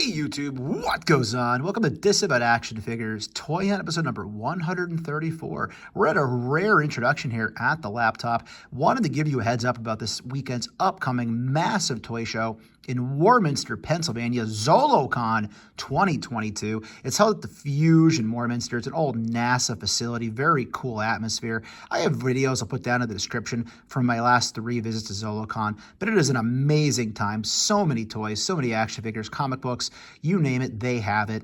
Hey YouTube, what goes on? Welcome to Disavowed Action Figures, Toy Hunt episode number 134. We're at a rare introduction here at the laptop. Wanted to give you a heads up about this weekend's upcoming massive toy show in Warminster, Pennsylvania, ZoloCon 2022. It's held at the Fuge in Warminster. It's an old NASA facility, very cool atmosphere. I have videos I'll put down in the description from my last 3 visits to ZoloCon, but it is an amazing time. So many toys, so many action figures, comic books, you name it, they have it.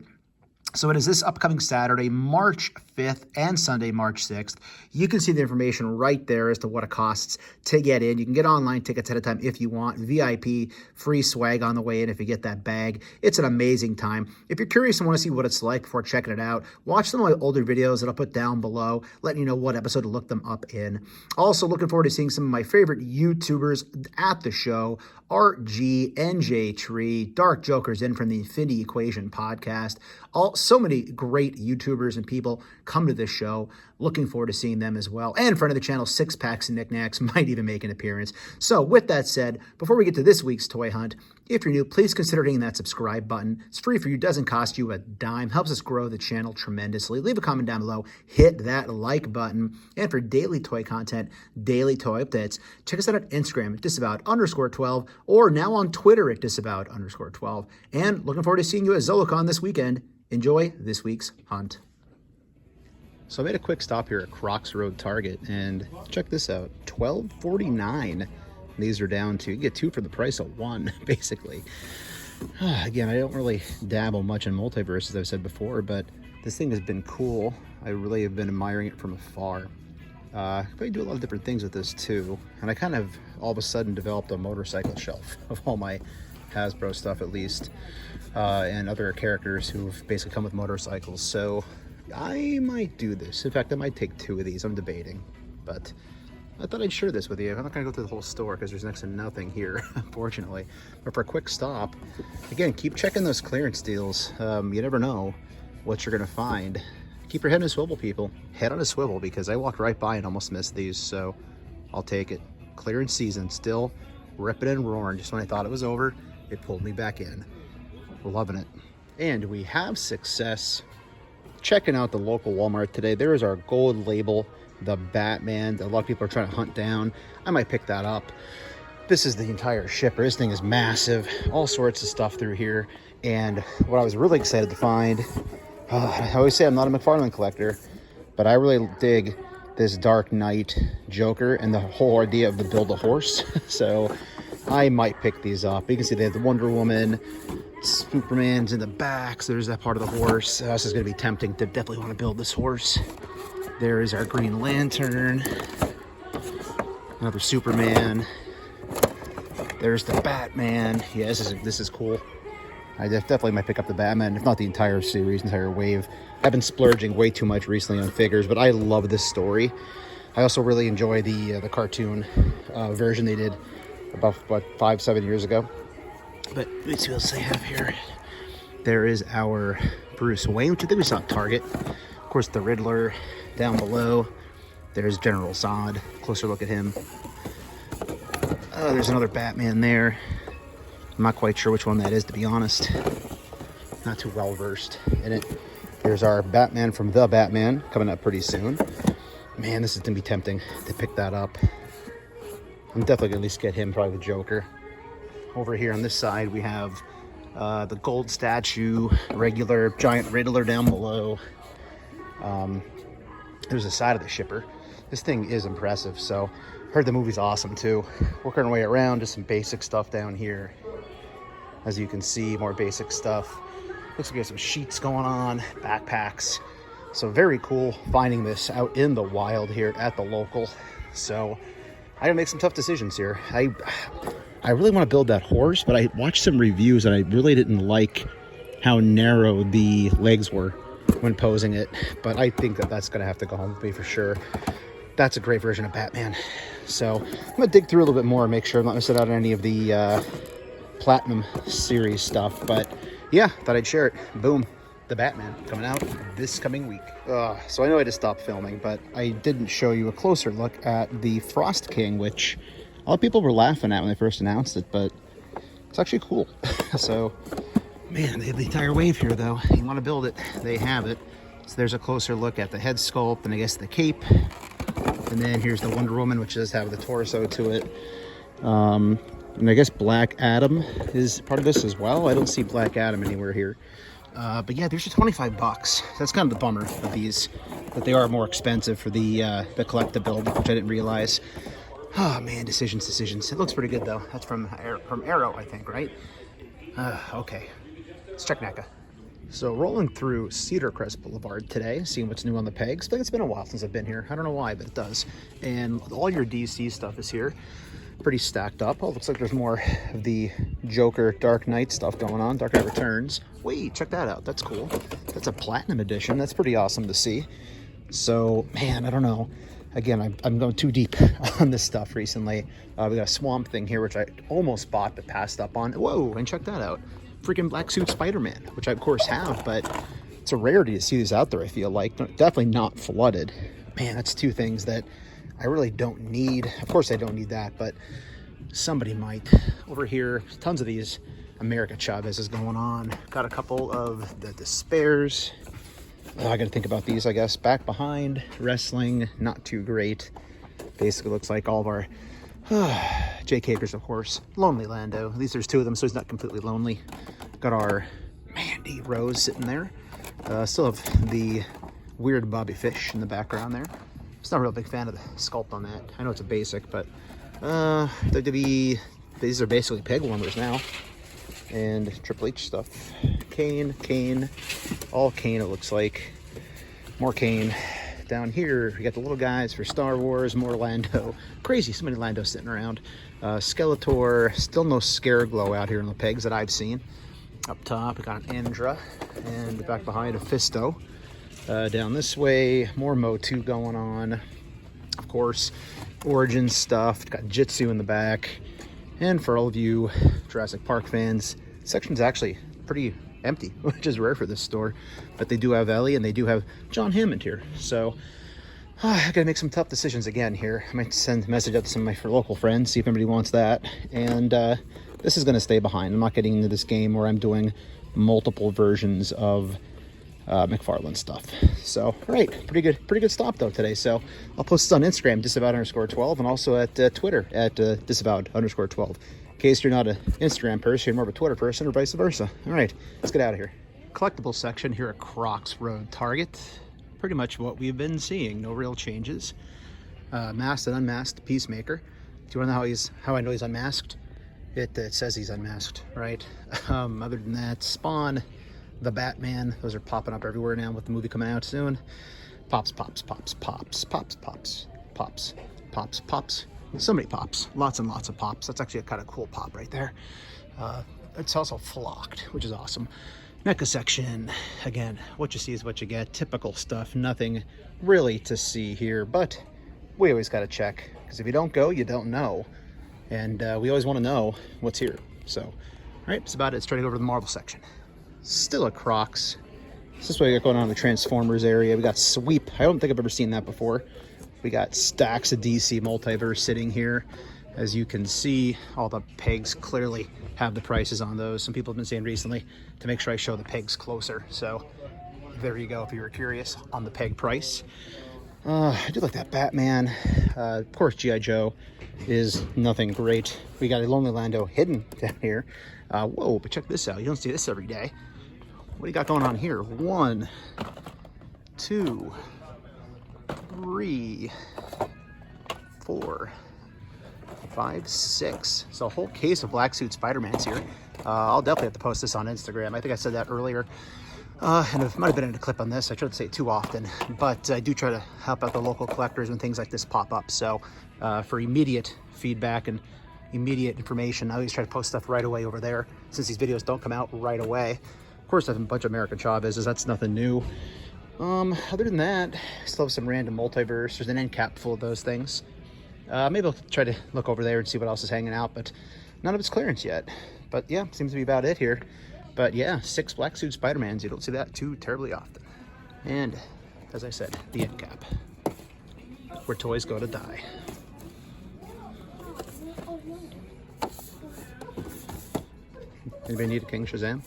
So it is this upcoming Saturday, March 5th and Sunday, March 6th. You can see the information right there as to what it costs to get in. You can get online tickets ahead of time if you want. VIP, free swag on the way in if you get that bag. It's an amazing time. If you're curious and want to see what it's like before checking it out, watch some of my older videos that I'll put down below, letting you know what episode to look them up in. Also, looking forward to seeing some of my favorite YouTubers at the show. Art G, NJ Tree, Dark Joker's in from the Infinity Equation podcast. So many great YouTubers and people come to this show. Looking forward to seeing them as well. And friend of the channel, Six Packs and Knickknacks might even make an appearance. So with that said, before we get to this week's toy hunt, if you're new, please consider hitting that subscribe button. It's free for you, doesn't cost you a dime, helps us grow the channel tremendously. Leave a comment down below, hit that like button. And for daily toy content, daily toy updates, check us out on Instagram at disavowed_12 or now on Twitter at disavowed_12. And looking forward to seeing you at ZoloCon this weekend. Enjoy this week's hunt. So I made a quick stop here at Crocs Road Target, and check this out, $12.49. These are down to, you get 2 for the price of 1, basically. Again, I don't really dabble much in multiverse, as I've said before, but this thing has been cool. I really have been admiring it from afar. I do a lot of different things with this too, and I kind of all of a sudden developed a motorcycle shelf of all my Hasbro stuff, at least, and other characters who've basically come with motorcycles. So I might do this. In fact, I might take 2 of these. I'm debating, but I thought I'd share this with you. I'm not gonna go through the whole store because there's next to nothing here, unfortunately. But for a quick stop, again, keep checking those clearance deals. You never know what you're gonna find. Keep your head on a swivel, people. Head on a swivel, because I walked right by and almost missed these, so I'll take it. Clearance season, still ripping and roaring. Just when I thought it was over, it pulled me back in. Loving it. And we have success checking out the local Walmart today. There is our gold label, the Batman, that a lot of people are trying to hunt down. I might pick that up. This is the entire shipper. This thing is massive. All sorts of stuff through here. And what I was really excited to find, I always say I'm not a McFarlane collector, but I really dig this Dark Knight Joker and the whole idea of the Build-A-Horse. So I might pick these up. You can see they have the Wonder Woman, Superman's in the back, so there's that part of the horse. This is going to be tempting to definitely want to build this horse. There is our Green Lantern, another Superman. There's the Batman. Yeah, this is cool. I definitely might pick up the Batman, if not the entire series, entire wave. I've been splurging way too much recently on figures, but I love this story. I also really enjoy the cartoon version they did about, what, 5-7 years ago. But let's see what else they have here. There is our Bruce Wayne, which I think we saw at Target. Of course, the Riddler down below. There's General Zod. Closer look at him. There's another Batman there. I'm not quite sure which one that is, to be honest. Not too well versed in it. There's our Batman from The Batman coming up pretty soon. Man, this is going to be tempting to pick that up. I'm definitely going to at least get him, probably the Joker. Over here on this side, we have the gold statue, regular giant Riddler down below. There's the side of the shipper. This thing is impressive, so heard the movie's awesome too. Working our way around, just some basic stuff down here. As you can see, more basic stuff. Looks like we have some sheets going on, backpacks. So very cool finding this out in the wild here at the local. So I gotta make some tough decisions here. I really want to build that horse, but I watched some reviews and I really didn't like how narrow the legs were when posing it. But I think that that's going to have to go home with me for sure. That's a great version of Batman. So I'm going to dig through a little bit more and make sure I'm not missing out on any of the Platinum series stuff. But yeah, thought I'd share it. Boom. The Batman coming out this coming week. So I know I just stopped filming, but I didn't show you a closer look at the Frost King, which a lot of people were laughing at when they first announced it, but it's actually cool. So Man, they have the entire wave here, though. You want to build it, they have it. So there's a closer look at the head sculpt and I guess the cape. And then here's the Wonder Woman, which does have the torso to it. And I guess Black Adam is part of this as well. I don't see Black Adam anywhere here. But yeah, there's your 25 bucks. That's kind of the bummer of these, but they are more expensive for the collective build, which I didn't realize. Oh man, decisions. It looks pretty good though. That's from Arrow, I think, right? Okay, let's check NECA. So rolling through Cedar Crest Boulevard today, seeing what's new on the pegs. I think it's been a while since I've been here. I don't know why, but it does. And all your DC stuff is here. Pretty stacked up. Oh, looks like there's more of the Joker Dark Knight stuff going on. Dark Knight Returns. Wait, check that out. That's cool. That's a Platinum edition. That's pretty awesome to see. So, man, I don't know. Again, I'm going too deep on this stuff recently. We got a Swamp Thing here, which I almost bought but passed up on. Whoa, and check that out. Freaking Black Suit Spider-Man, which I, of course, have, but it's a rarity to see these out there, I feel like. Definitely not flooded. Man, that's two things that I really don't need. Of course, I don't need that, but somebody might. Over here, tons of these America Chavez's going on. Got a couple of the Despairs. I got to think about these, I guess. Back Behind, Wrestling, not too great. Basically looks like all of our Jake Hakers, of course. Lonely Lando. At least there's two of them, so he's not completely lonely. Got our Mandy Rose sitting there. Still have the weird Bobby Fish in the background there. Just not a real big fan of the sculpt on that. I know it's a basic, but WWE, these are basically peg warmers now. And Triple H stuff. Kane, all Kane it looks like. More Kane. Down here, we got the little guys for Star Wars, more Lando. Crazy, so many Landos sitting around. Skeletor, still no Scareglow out here in the pegs that I've seen. Up top, we got an Andra, and back behind a Fisto. Down this way, more MOTU going on. Of course, Origins stuff. Got Jitsu in the back. And for all of you Jurassic Park fans, section's actually pretty empty, which is rare for this store. But they do have Ellie and they do have John Hammond here. So I gotta make some tough decisions again here. I might send a message out to some of my local friends, see if anybody wants that. And this is gonna stay behind. I'm not getting into this game where I'm doing multiple versions of McFarlane stuff. So, all right, pretty good stop though today. So I'll post this on Instagram, Disavowed_12, and also at Twitter at Disavowed_12. In case you're not an Instagram person, you're more of a Twitter person, or vice versa. All right, let's get out of here. Collectible section here at Crocs Road Target. Pretty much what we've been seeing. No real changes. Masked and unmasked Peacemaker. Do you want to know how I know he's unmasked? It says he's unmasked, right? Other than that, Spawn, the Batman, those are popping up everywhere now with the movie coming out soon. Pops. So many pops, lots and lots of pops. That's actually a kind of cool pop right there. It's also flocked, which is awesome. NECA section, again, what you see is what you get. Typical stuff, nothing really to see here, but we always got to check, because if you don't go, you don't know. And we always want to know what's here. So, all right, that's about it. Straight over to the Marvel section. Still at Crocs. This is what we got going on in the Transformers area. We got Sweep. I don't think I've ever seen that before. We got stacks of DC Multiverse sitting here. As you can see, all the pegs clearly have the prices on those. Some people have been saying recently to make sure I show the pegs closer. So there you go if you were curious on the peg price. I do like that Batman. Of course, G.I. Joe is nothing great. We got a Lonely Lando hidden down here. Whoa, but check this out. You don't see this every day. What do you got going on here? 1, 2, 3, 4, 5, 6. So a whole case of Black Suit Spider-Mans here. I'll definitely have to post this on Instagram. I think I said that earlier. And it might have been in a clip on this. I shouldn't say it too often, but I do try to help out the local collectors when things like this pop up. So for immediate feedback and immediate information, I always try to post stuff right away over there, since these videos don't come out right away. Of course, I have a bunch of American Chavez's. That's nothing new. Other than that, I still have some random multiverse. There's an end cap full of those things. Maybe I'll try to look over there and see what else is hanging out, but none of it's clearance yet. But yeah, seems to be about it here. But yeah, 6 Black Suit Spider-Mans. You don't see that too terribly often. And as I said, the end cap, where toys go to die. Anybody need a King Shazam?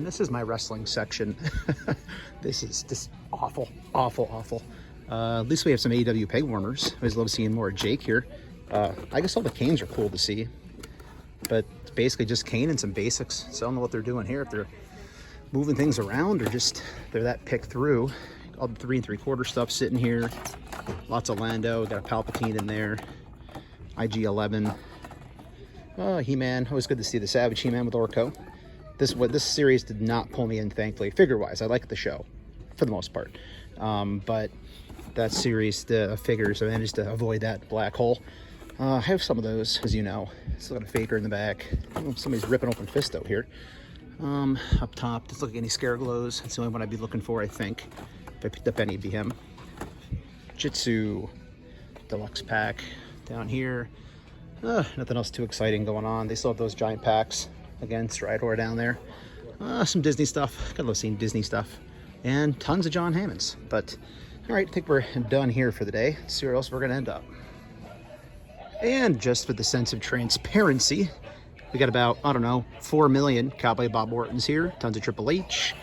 man, this is my wrestling section. This is just awful, awful, awful. At least we have some AEW peg warmers. I always love seeing more Jake here. I guess all the Canes are cool to see, but it's basically just Kane and some basics. So I don't know what they're doing here, if they're moving things around or just they're that picked through. All the 3 3/4 stuff sitting here. Lots of Lando. Got a Palpatine in there. IG-11. Oh, He-Man. Always good to see the Savage He-Man with Orko. This series did not pull me in, thankfully. Figure-wise, I like the show for the most part, but that series, the figures, I managed to avoid that black hole. I have some of those, as you know. Still got a Faker in the back. Oh, somebody's ripping open Fisto here. Up top, doesn't look like any Scareglows. That's the only one I'd be looking for, I think. If I picked up any, it'd be him. Jitsu Deluxe pack down here. Nothing else too exciting going on. They still have those giant packs. Again, Stridor down there. Some Disney stuff. Gotta love seeing Disney stuff. And tons of John Hammonds. But, all right, I think we're done here for the day. Let's see where else we're gonna end up. And just for the sense of transparency, we got about, I don't know, 4 million Cowboy Bob Ortons here. Tons of Triple H.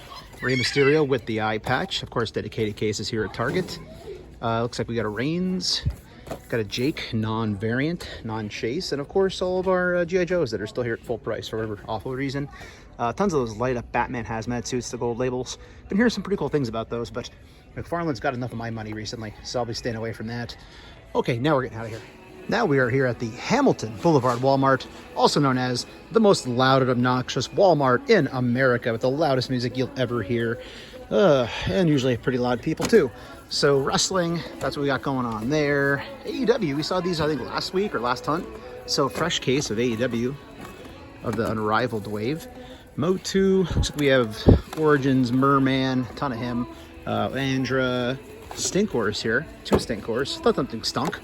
Rey Mysterio with the eye patch. Of course, dedicated cases here at Target. Looks like we got a Reigns. Got a Jake non-variant, non-chase. And of course, all of our G.I. Joes that are still here at full price for whatever awful reason. Tons of those light-up Batman hazmat suits, the gold labels. Been hearing some pretty cool things about those, but McFarlane's got enough of my money recently, so I'll be staying away from that. Okay, now we're getting out of here. Now we are here at the Hamilton Boulevard Walmart, also known as the most loud and obnoxious Walmart in America, with the loudest music you'll ever hear, and usually pretty loud people too. So wrestling, that's what we got going on there. AEW, we saw these I think last week or last hunt. So fresh case of AEW, of the unrivaled wave. MOTU, looks like we have Origins, Merman, ton of him. Andra, Stinkors here, 2 Stinkors. Thought something stunk.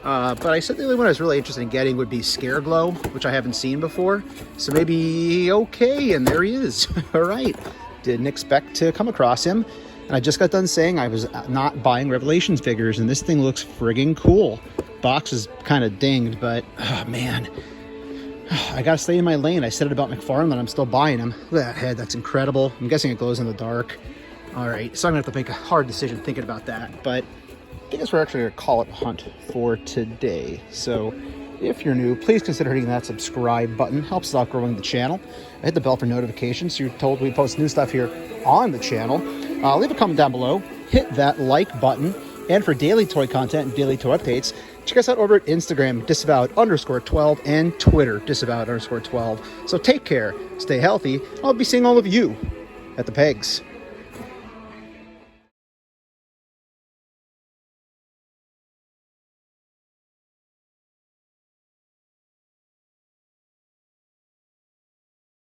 But I said the only one I was really interested in getting would be Scareglow, which I haven't seen before. So maybe, okay, and there he is. All right. Didn't expect to come across him. And I just got done saying I was not buying Revelations figures, and this thing looks friggin' cool. Box is kind of dinged, but, oh, man. I gotta stay in my lane. I said it about McFarlane, and I'm still buying him. Look at that head, that's incredible. I'm guessing it glows in the dark. All right, so I'm gonna have to make a hard decision thinking about that, but I guess we're actually gonna call it a hunt for today. So if you're new, please consider hitting that subscribe button. Helps us out growing the channel. Hit the bell for notifications so you're told we post new stuff here on the channel. Leave a comment down below. Hit that like button. And for daily toy content and daily toy updates, check us out over at Instagram, Disavowed_12, and Twitter, Disavowed_12. So take care, stay healthy. I'll be seeing all of you at the pegs.